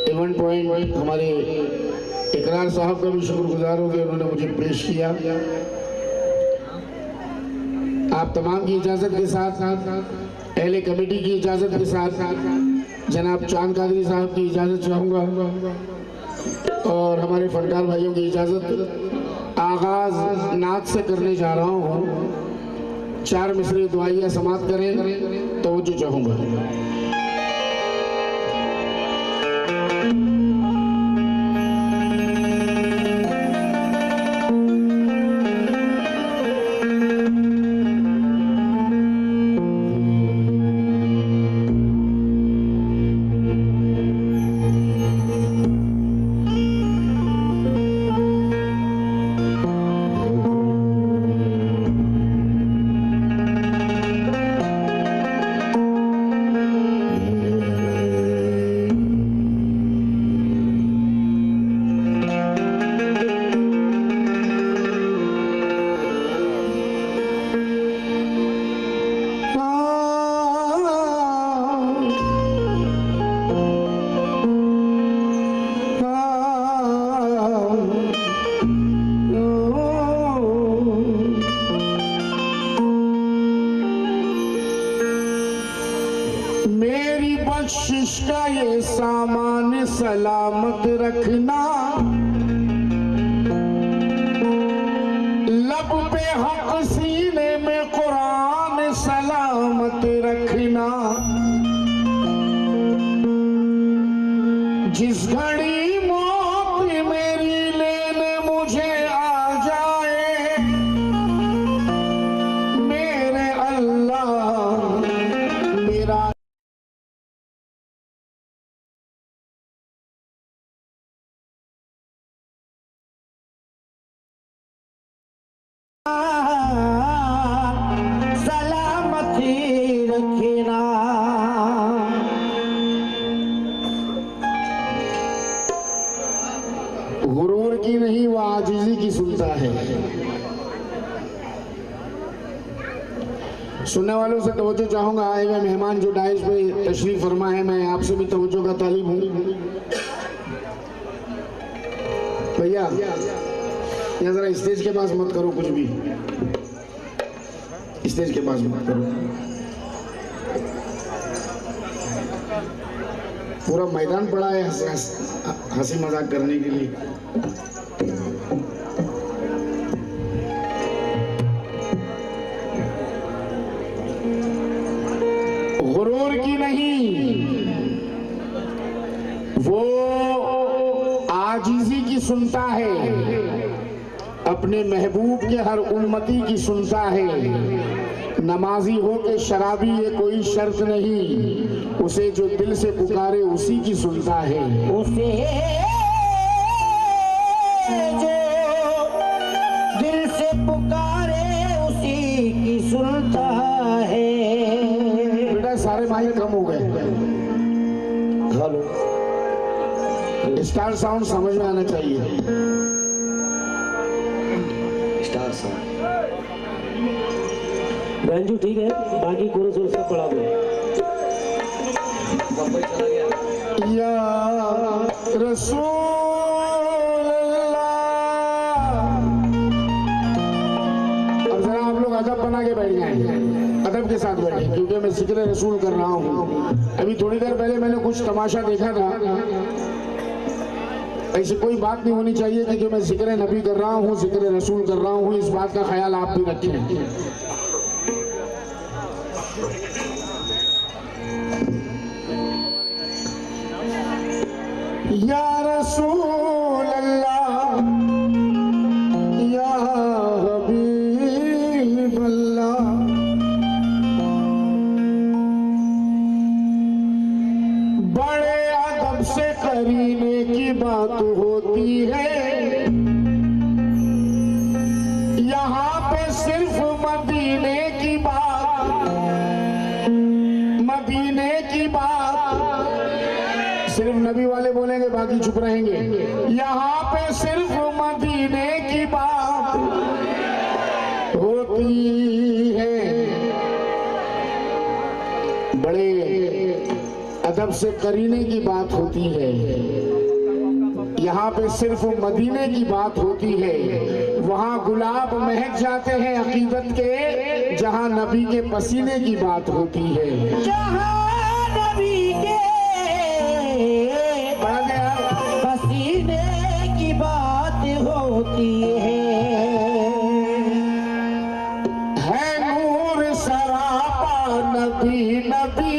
Event point हमारे इकरार साहब का भी शुक्रगुजार हो गए, उन्होंने मुझे पेश किया। आप तमाम की इजाज़त के साथ अहले कमेटी की इजाज़त के साथ जनाब चांद कादरी साहब की इजाज़त चाहूँगा और हमारे फनकार भाइयों की इजाज़त आगाज़ नात से करने जा रहा हूँ। 4 मिसरे दुआइया समाप्त करें तो जो चाहूँगा। मेरी बख्शिश का ये सामान सलामत रखना, लब पे हक सीने में कुरान सलामत रखना। जिस घड़ी मौत मेरी लेने मुझे आ जाए, मेरे अल्लाह मेरा सलामती रखना। गुरूर की नहीं वो आजिज़ी की सुनता है। सुनने वालों से तवज्जो चाहूंगा। आए हुए मेहमान जो डाइस पे तशरीफ फरमा है, मैं आपसे भी तवज्जो का तालिब हूँ। भैया या जरा स्टेज के पास मत करो कुछ भी, स्टेज के पास मत करो। पूरा मैदान पड़ा है हंसी मजाक करने के लिए। गुरूर की नहीं वो आजिज़ी की सुनता है। अपने महबूब के हर उम्मती की सुनता है। नमाजी हो के शराबी ये कोई शर्त नहीं, उसे जो दिल से पुकारे उसी की सुनता है। उसे जो दिल से पुकारे उसी की सुनता है। बेटा सारे माइक कम हो गए। हेलो, स्टार साउंड समझ में आना चाहिए। स्टार साउंड बैंजू ठीक है, बाकी कोरस और सब पढ़ा दो। या रसूल अब जरा आप लोग अदब बना के बैठ जाएं, अदब के साथ बैठे, क्योंकि मैं जिक्र रसूल कर रहा हूँ। अभी थोड़ी देर पहले मैंने कुछ तमाशा देखा था। ऐसी कोई बात नहीं होनी चाहिए कि जो मैं जिक्र नबी कर रहा हूँ, जिक्र रसूल कर रहा हूँ, इस बात का ख्याल आप भी रखें। या रसूल अल्लाह या हबीब अल्लाह, बड़े अदब से करीने की बात होती है। यहाँ पे सिर्फ मदीने की बात, मदीने की बात सिर्फ नबी वाले बोलेंगे, बाकी चुप रहेंगे। यहाँ पे सिर्फ मदीने की बात होती है। बड़े अदब से करीने की बात होती है, यहाँ पे सिर्फ मदीने की बात होती है। वहाँ गुलाब महक जाते हैं अकीदत के, जहाँ नबी के पसीने की बात होती है। जहाँ नबी के पसीने की बात होती है नूर सरापा नबी नबी।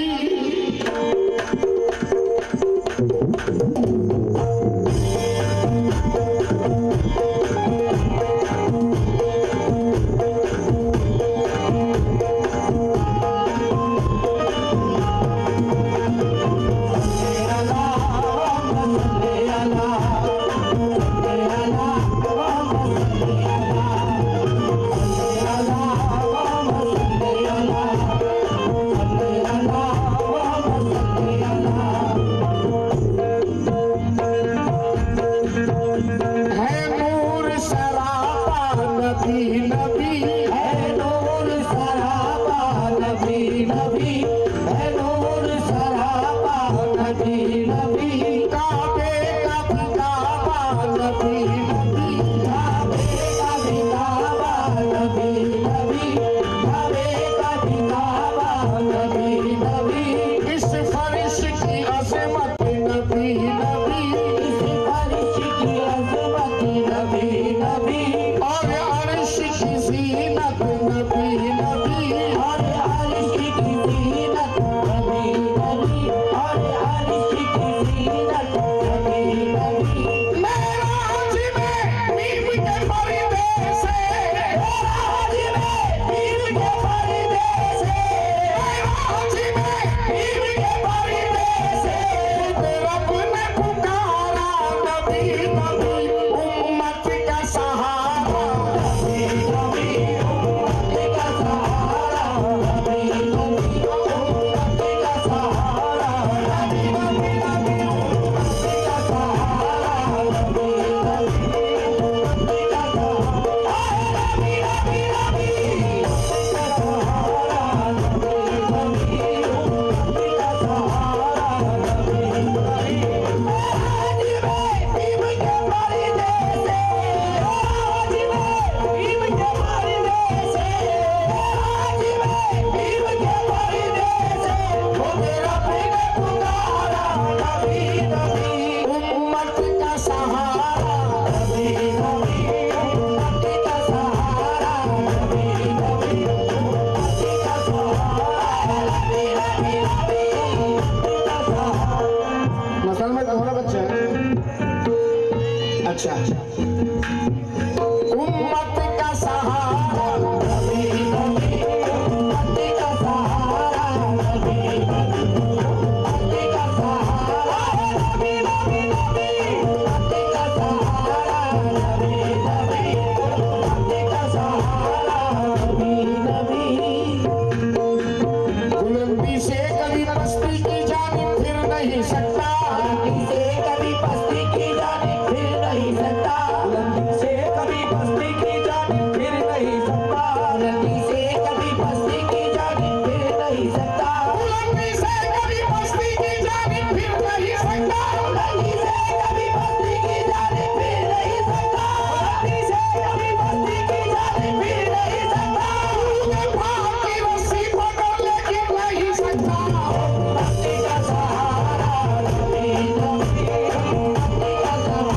अच्छा उम्मत का सहारा नबी नबी, उम्मत का सहारा नबी नबी, उम्मत का सहारा नबी नबी नबी, उम्मत का सहारा नबी नबी, उम्मत का सहारा नबी नबी। बुलंदी से कभी पस्ती की जानिब फिर नहीं सकता, बुलंदी से कभी पस्ती की जानिब फिर नहीं सकता, बुलंदी से कभी पस्ती की जानिब फिर नहीं सकता, बुलंदी से कभी पस्ती की जानिब फिर नहीं सकता, बुलंदी से कभी पस्ती की जानिब फिर नहीं सकता, बुलंदी से कभी पस्ती की जानिब फिर नहीं सकता, बुलंदी से कभी पस्ती की जानिब फिर नहीं सकता। भाव की रस्सी पकड़ लेकिन नहीं सकता। उम्मत का सहारा नबी नबी, उम्मत का सहारा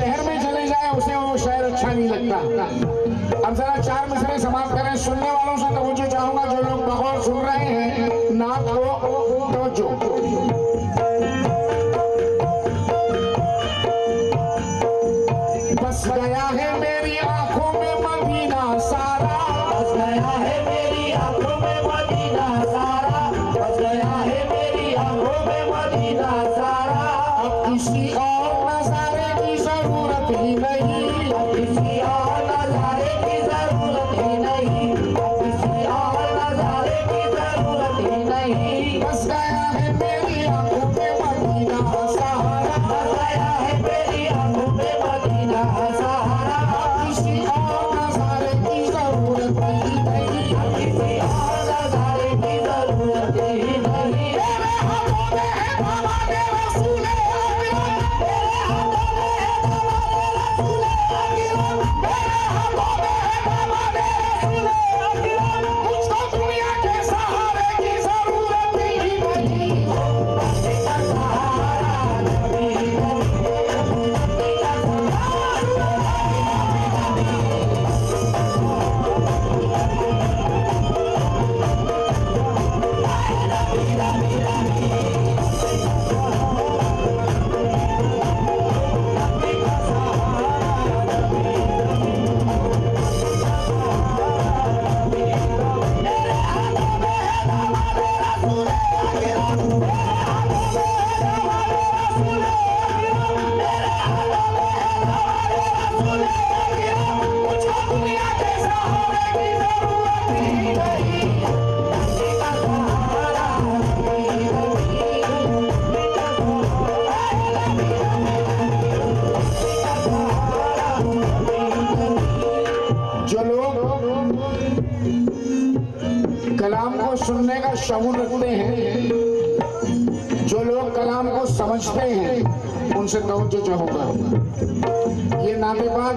शहर में चले जाए उसे वो शहर अच्छा नहीं लगता। अब जरा 4 मिसरे समाप्त करें। सुनने वालों से तवज्जो चाहूंगा, जो लोग बगौर सुन रहे हैं नात को तवज्जो। बस गया है मेरी आंखों में मदीना सारा, बस गया है मेरी आंखों में मदीना सारा, बस गया है मेरी आंखों में मदीना सारा। अब किसी और नजारे की जरूरत ही नहीं, अब किसी और नजारे की जरूरत ही नहीं, अब किसी और नजारे की जरूरत ही नहीं। बस गया है मेरी आंखों में मदीना सहारा, बस गया है मेरी आंखों में मदीना सहारा। किसी और नजारे की जरूरत ही नहीं। अब किसी और नजारे की जरूरत ही नहीं। मेरे हाथों में है दामाद रसूल अकरम, मेरे हाथों में है दामाद रसूल अकरम, मेरे हाथों में है दामाद रसूल अकरम। मुझको दुनिया के सहारे की जरूरत ही नहीं। मुझको दुनिया के सहारे की जरूरत ही नहीं। जो लोग कलाम को सुनने का शऊर रखते हैं, जो लोग कलाम को समझते हैं, उनसे तवज्जो चाहूंगा। ये नाते बात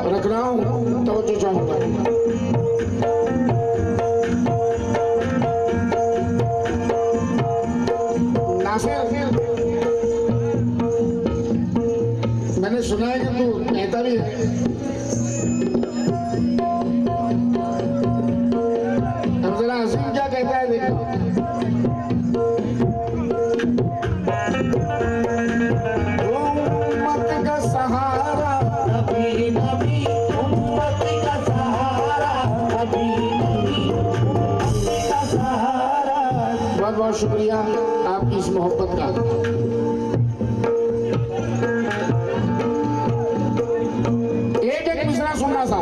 रख रहा हूं, तवज्जो चाहूंगा। नासिर, मैंने सुना है कि तू कहता भी है। अब जरा हसीन क्या कहता है देखो। उम्मत का सहारा, नबी नबी उम्मत का सहारा, नबी नबी उम्मत का सहारा। बहुत बहुत शुक्रिया आपकी इस मोहब्बत का। एक एक मिसरा सुनना था।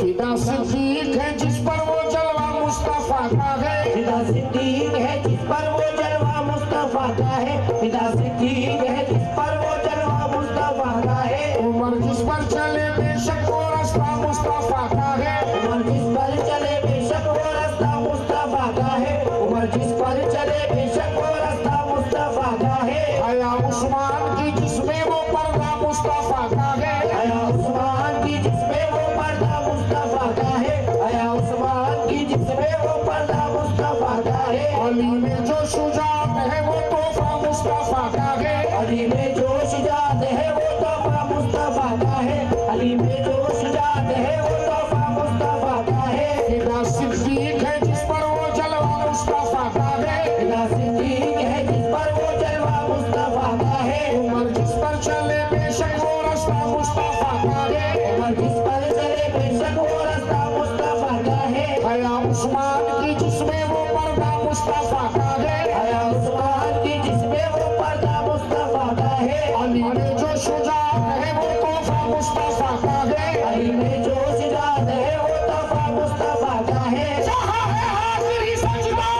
फिदा सिद्दीक है जिस पर वो जलवा मुस्तफा का है, फिदा सिद्दीक है जिस पर वो जलवा मुस्तफा का है, फिदा सिद्दीक है जिस पर वो जलवा मुस्तफा का है। उमर जिस पर चले बेशक वो रास्ता मुस्तफा का है, उमर जिस पर चले बेशक वो रास्ता मुस्तफा का है, उमर जिस पर चले बेशक वो रास्ता मुस्तफा का है। हया उस्मान की जिसमें वो पर्दा मुस्तफा का है, आया उस्मान की जिसमें वो पर्दा मुस्तफा का है, आया उस्मान की जिसमें वो पर्दा मुस्तफा का है। अली में जो शुजात है वो तोहफा मुस्तफा का है, अली में जो शुजात है वो तोहफा मुस्तफा का है, अली में जो शुजात है वो तोहफा मुस्तफा का है। फिदा सिद्दीक है जिस पर वो जलवा मुस्तफा का है, फिदा सिद्दीक है जिस पर वो जलवा मुस्तफा का है। उमर जिस पर चले बेशक वो रास्ता मुस्तफा का है, उमर जिस पर चले बेशक वो रास्ता मुस्तफा का है। हया उस्मान की जिसमें वो पर्दा मुस्तफा का है, आया उस्मान की जिसमें वो पर्दा मुस्तफा का है। अली में जो शुजात है वो तोहफा मुस्तफा का है, अली में जो शुजात है वो तोहफा मुस्तफा का है। जहाँ है हाजिरी सजदा,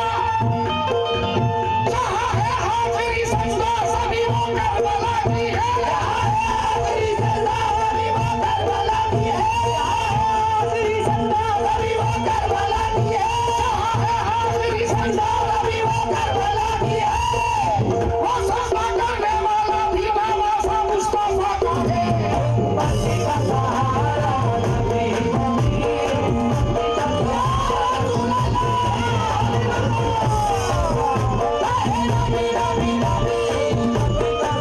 जहाँ है हाजिरी सजदा सभी वो करबला की है, हाज़िरी सजदा सभी वो करबला की है, हाज़िरी सजदा सभी वो करबला की है, जहाँ है हाजिरी सजदा सभी वो करबला की है। वो सजदा करने वाला भी नवाज़ा मुस्तफा का है। उम्मत का सहारा, नबी नबी उम्मत का सहारा। नबी नबी नबी उम्मत का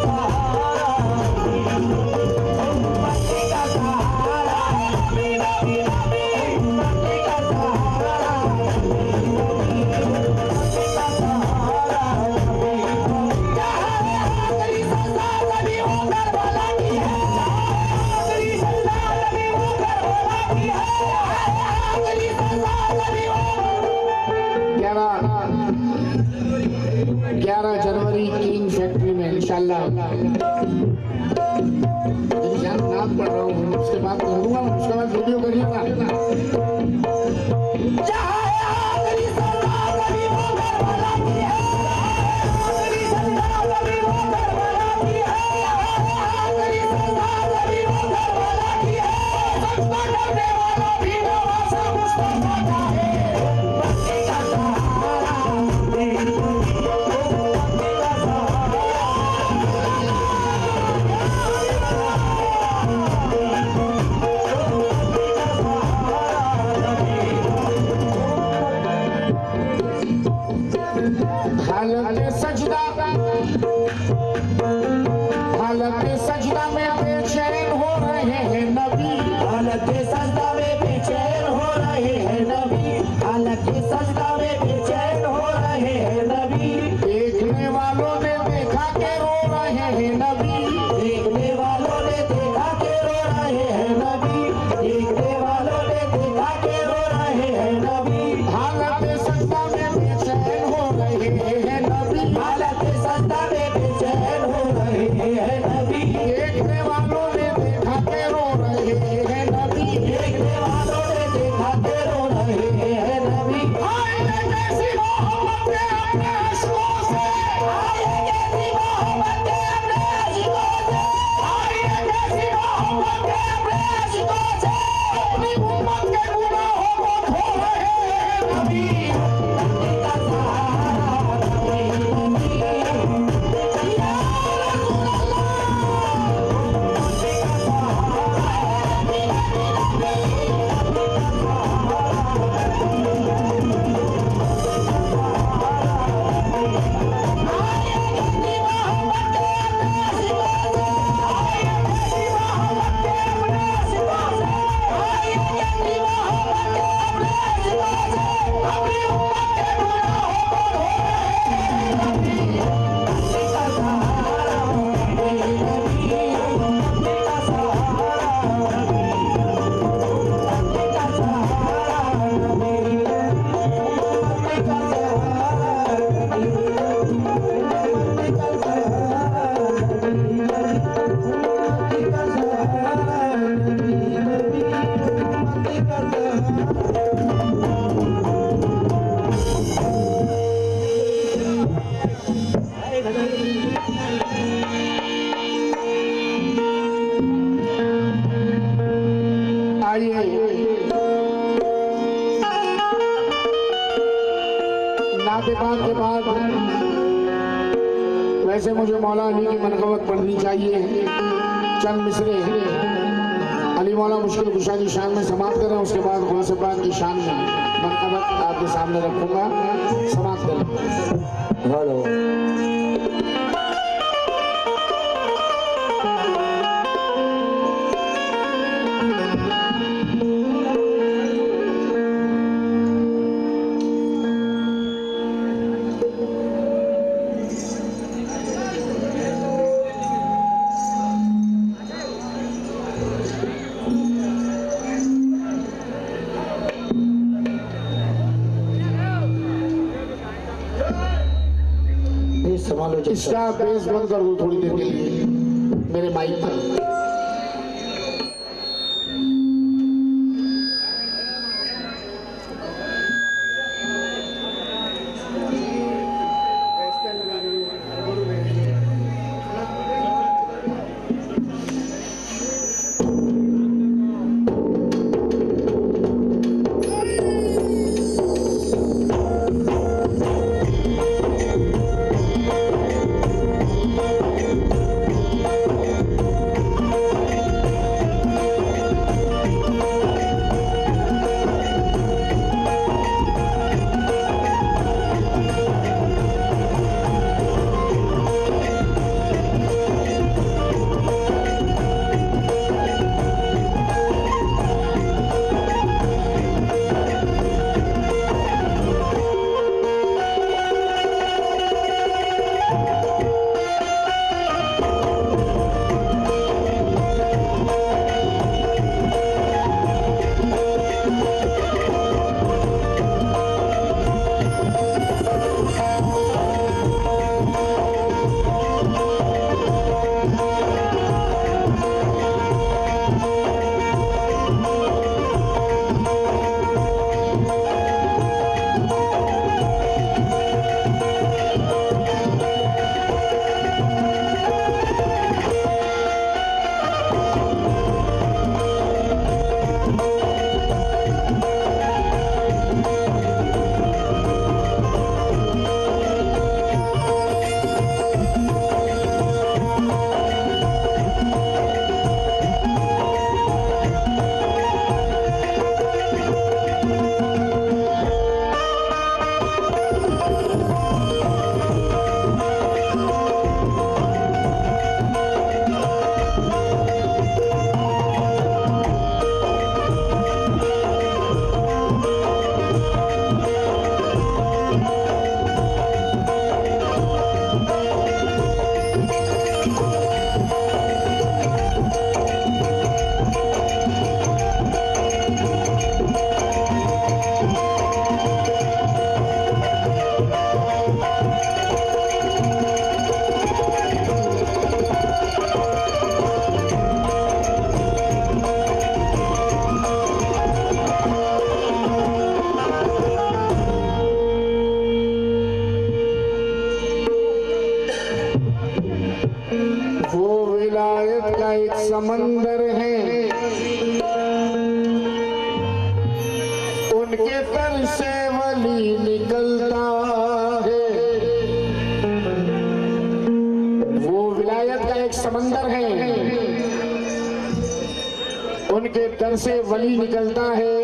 ध्यान नाम पढ़ रहा हूँ, उसके बाद करूँगा, उसके बाद वीडियो करिएगा। हालत सजदा में बेचैन हो रहे हैं नबी, हालत सजदा में बेचैन हो रहे हैं नबी, हालत सजदा में बेचैन हो रहे हैं नबी। देखने वालों ने देखा के रो रहे हैं नबी, देखने वालों ने देखा के रो रहे हैं नबी, देखने वालों ने देखा के रो रहे हैं नबी। हालत सजदा में बेचैन हो रहे हैं नबी, हालत सजदा में बेचैन हो रहे हैं नबी। देखने वालों ने देखा के रो रहे हैं नबी, देखने वालों ने देखा के रो रहे हैं नबी। आएंगे कैसी मोहब्बत के अपने अश्कों से, आएंगे कैसी मोहब्बत के अपने अश्कों से, आएंगे कैसी मोहब्बत के अपने अश्कों से, अपनी उम्मत के गुनाहों को धो रहे हैं नबी। का सहारा नबी, नबी, या रसूल नाते के बाद वैसे मुझे मौला अली की मनक़बत पढ़नी चाहिए। चंद मिसरे अली मौला मुश्किल कुशा की शान में समाप्त करें, उसके बाद गौसे पाक की शान में मनक़बत आपके सामने रखूंगा। समाप्त करें। हेलो इसका बेस बंद कर दो थोड़ी देर के लिए मेरे माइक पर। विलायत का एक समंदर है, उनके तर से वली निकलता है। वो विलायत का एक समंदर है, उनके दर से वली निकलता है।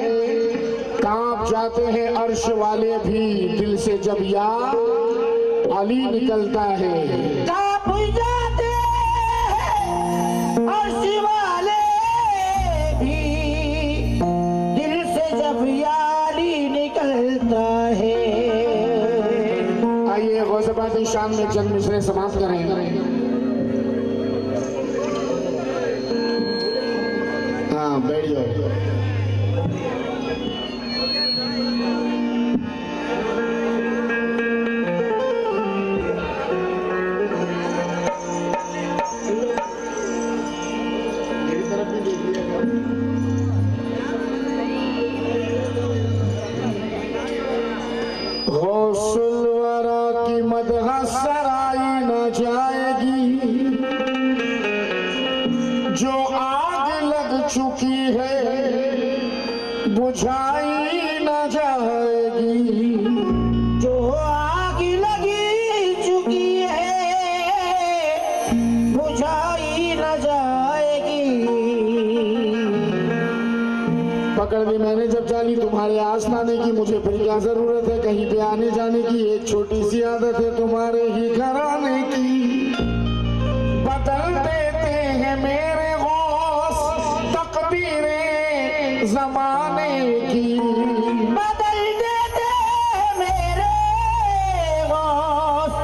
कांप जाते हैं अर्श वाले भी दिल से जब या अली निकलता है। कांप जाते हैं अर्श वाले भी दिल से जब या अली निकलता है। आइए गौसबादी शान में चंद मिसरे समाप्त करें। हाँ, बैठ जाओ। गौसुल वरा की मदह सराई न जाएगी, जो आग लग चुकी है बुझाई न जाएगी। जो आग लगी चुकी है बुझाई न जाएगी। पकड़ ली मैंने जब चाली तुम्हारे आसमाने की, मुझे फिर क्या जरूरत है कहीं पे आने जाने की। एक छोटी सी आदत है तुम्हारे ही घर आने की। बदल देते हैं मेरे गौस तकदीरें जमाने की। बदल देते मेरे गौस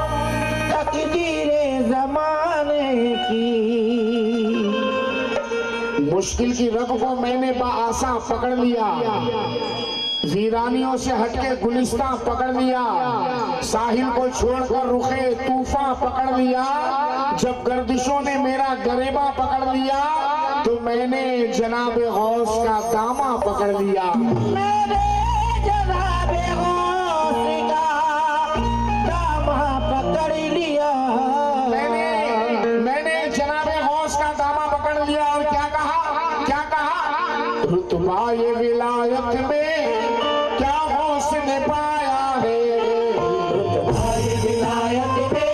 तकदीरे जमाने की। मुश्किल की रग को मैंने बाआसा पकड़ लिया, वीरानियों से हटके गुलिस्तां पकड़ लिया, साहिल को छोड़कर रुखे तूफान पकड़ लिया। जब गर्दिशों ने मेरा गरेबा पकड़ लिया तो मैंने जनाबे गौस का दामा पकड़ लिया। मैंने जनाबे गौस का दामा पकड़ लिया। मैंने जनाबे गौस का दामा पकड़ लिया और क्या कहा? रुतबा ये विलायत में क्या गौस ने पाया है। रुतबा ये विलायत में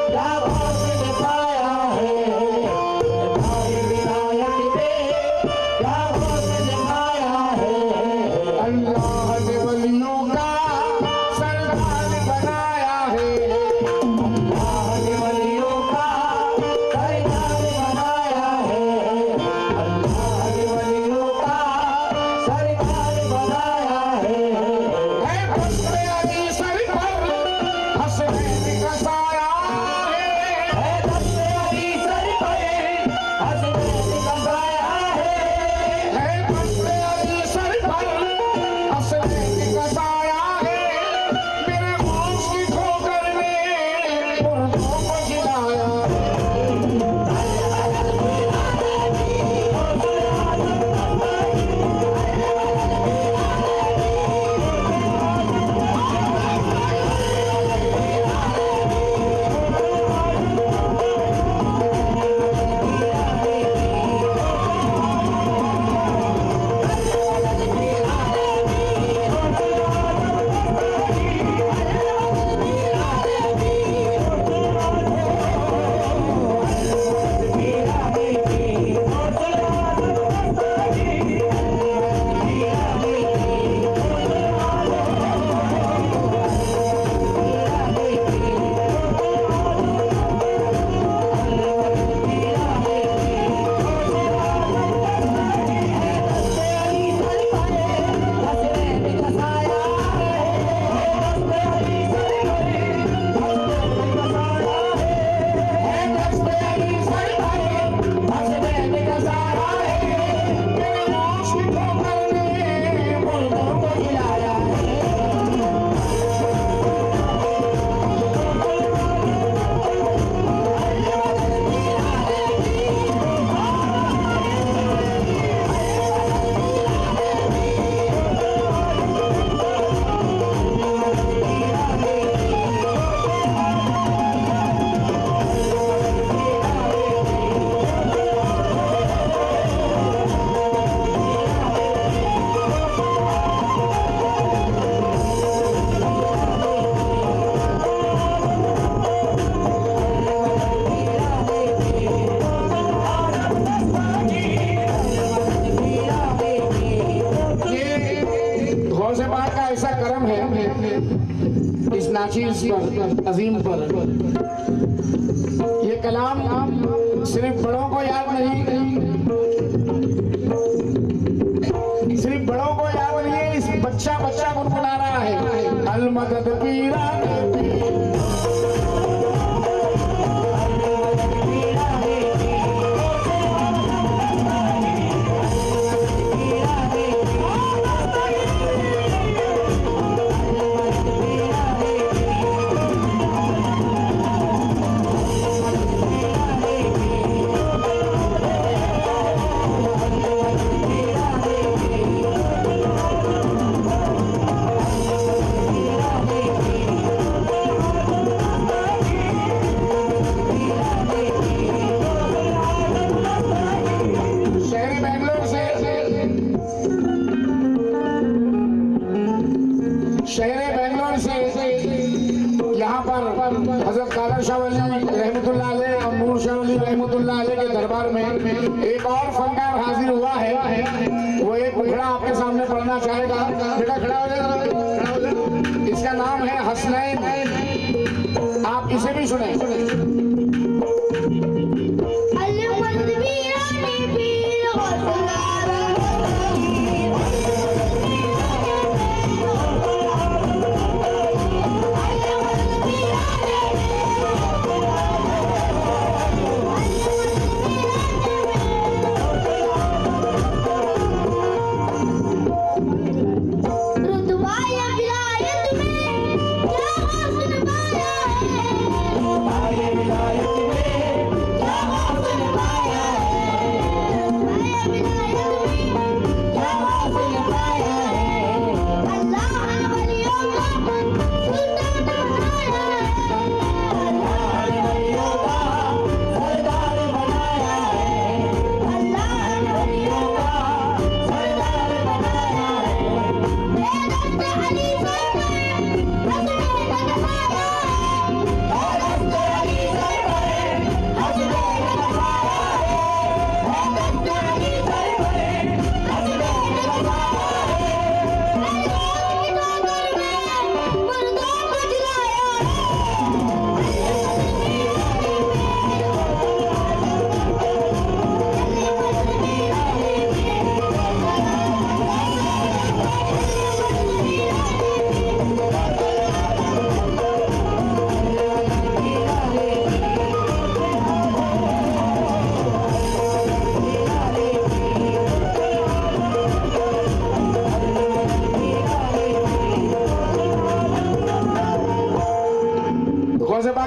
क्या गौस ने पाया है। रुतबा ये विलायत में क्या गौस ने पाया है। अल्लाह ने वलियों का सरदार बनाया है। अल्लाह ने वलियों का सरदार बनाया है। अल्लाह ने वलियों का सरदार बनाया नाचीज पर, अजीम पर। ये कलाम सिर्फ बड़ों को याद नहीं, सिर्फ बड़ों को याद नहीं है, इस बच्चा बच्चा गुनगुना रहा है। अल मदद पीरा शहर बेंगलोर से यहाँ पर हजरत कादर शाह वली रहमतुल्लाह अलैह और नूर शाह वली रहमतुल्लाह अलैह के दरबार में एक और फनकार हाजिर हुआ है। वो एक मुखड़ा आपके सामने पढ़ना चाहेगा। बेटा खड़ा हो जाए, खड़ा हो जाए। इसका नाम है हसनैन। आप इसे भी सुने।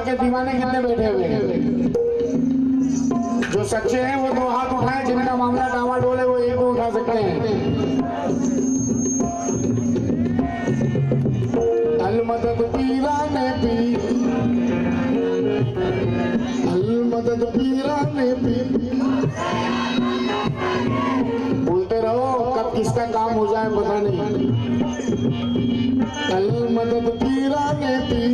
के दीवाने कितने बैठे हुए हैं? जो सच्चे हैं वो दो हाथ उठाएं, जिनका मामला डावाडोल है वो एक को उठा सकते हैं। अल मदद पीरा ने पी, अल मदद पीरा ने पी। बोलते रहो, कब किसका काम हो जाए पता नहीं। अल मदद पीरा ने पी,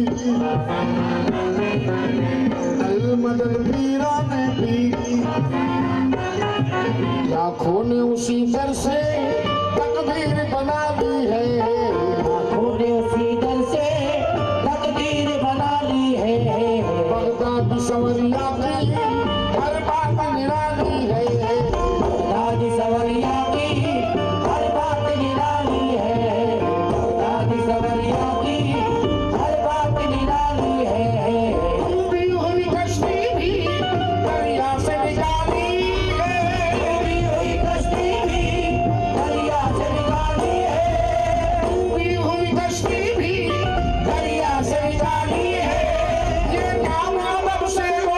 अल मदद पीरा ने पी। लाखों ने उसी दर से तकदीर बना ली है, लाखों ने उसी दर से तकदीर बना ली है। बगदाद सवरिया की हर बात निराली है, बगदाद सवरिया की हर बात निराली है, बगदाद सवरिया की हर बात निराली है। डूबी हुई कश्ती भी दरिया से निकाली है, डूबी हुई कश्ती भी दरिया से निकाली है, डूबी हुई कश्ती भी दरिया से निकाली है। ये काम अब से हो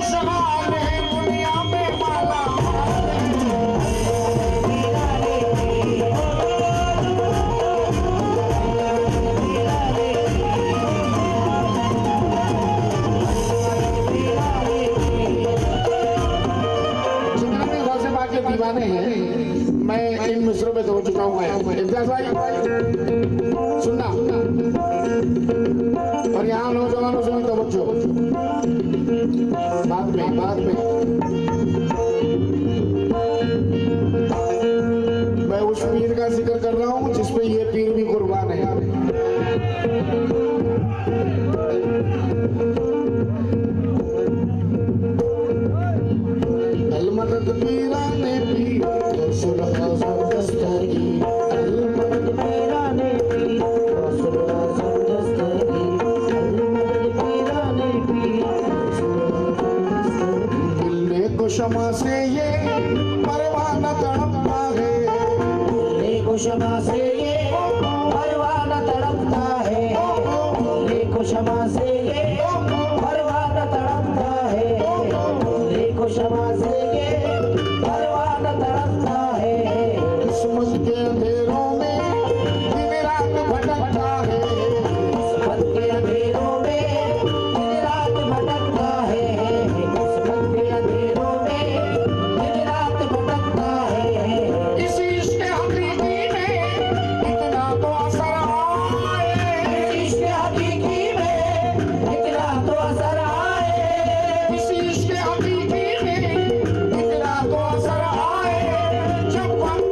खुशहाल है दुनिया में माला जितने भी गौसे के दीवाने हैं मैं इन मिसरों में दो चुका हूँ। इम्तियाज भाई सुनना, और यहाँ नौजवानों से भी तवज्जो, बाद में मैं उस पीर का जिक्र कर रहा हूँ जिस पे ये पीर भी कुर्बान है। अलमदद पीराने पीर रसूल आज़म दस्तगी, अलमदद पीराने पीर रसूल आज़म दस्तगी, अलमदद पीराने पीर रसूल आज़म दस्तगी। दिल में कुशमा से ये परवाना तड़पता है, दिल में कुशमा से ये परवाना तड़पता है, दिल में कुशमा से ये परवाना तड़पता है, दिल में कुशमा से किस्मत के अंधेरों में दिन रात भटकता है, किस्मत के अंधेरों में दिन रात भटकता है, किस्मत के अंधेरों में दिन रात भटकता है। इसी इश्क़ हकीकी में इतना तो असर आए, इसी इश्क़ हकीकी में इतना तो असर आए, इसी इश्क़ हकीकी में इतना तो असर आए। जब बंद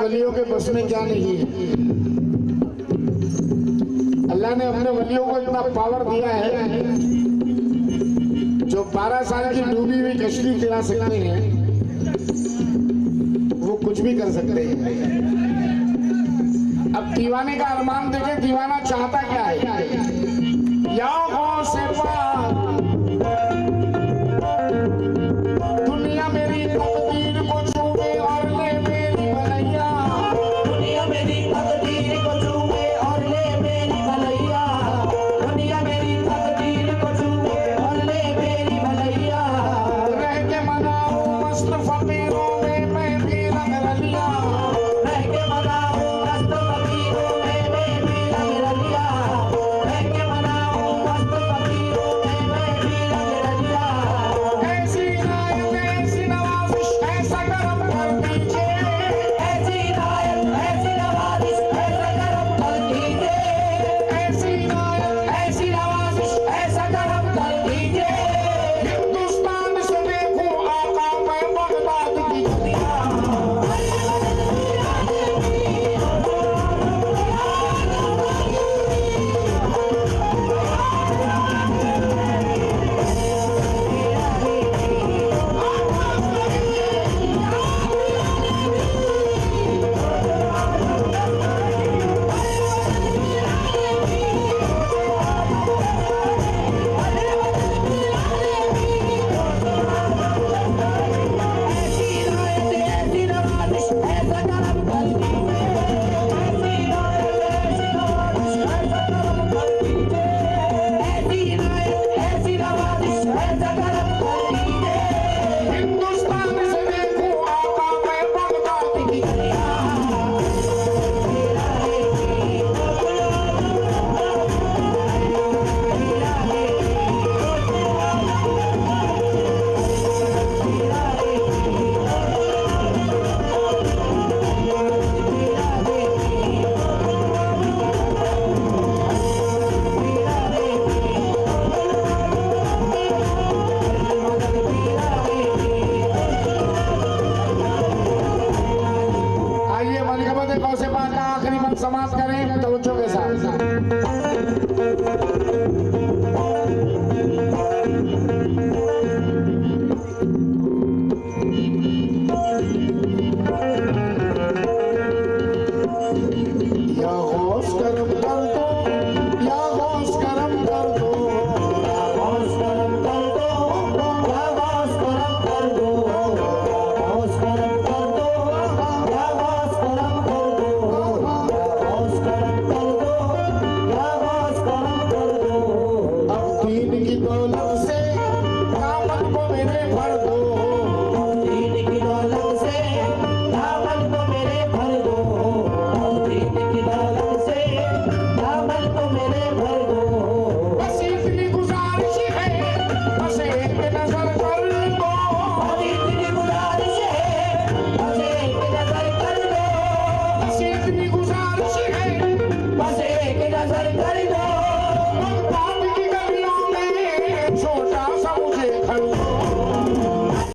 वलियों के बस में क्या नहीं है। अल्लाह ने अपने वलियों को इतना पावर दिया है, जो 12 साल की डूबी हुई कश्ती गिरा सकते हैं, वो कुछ भी कर सकते हैं। अब दीवाने का अरमान देखे, दीवाना चाहता क्या है? या गौसे पाक दुनिया मेरी तकदीर को छूए और ले मेरी भलैया, दुनिया मेरी तकदीर को छूए और ले मेरी भलैया, दुनिया मेरी तकदीर को छूए और ले मेरी भलैया। रह के मनाऊं मस्त फकीरों में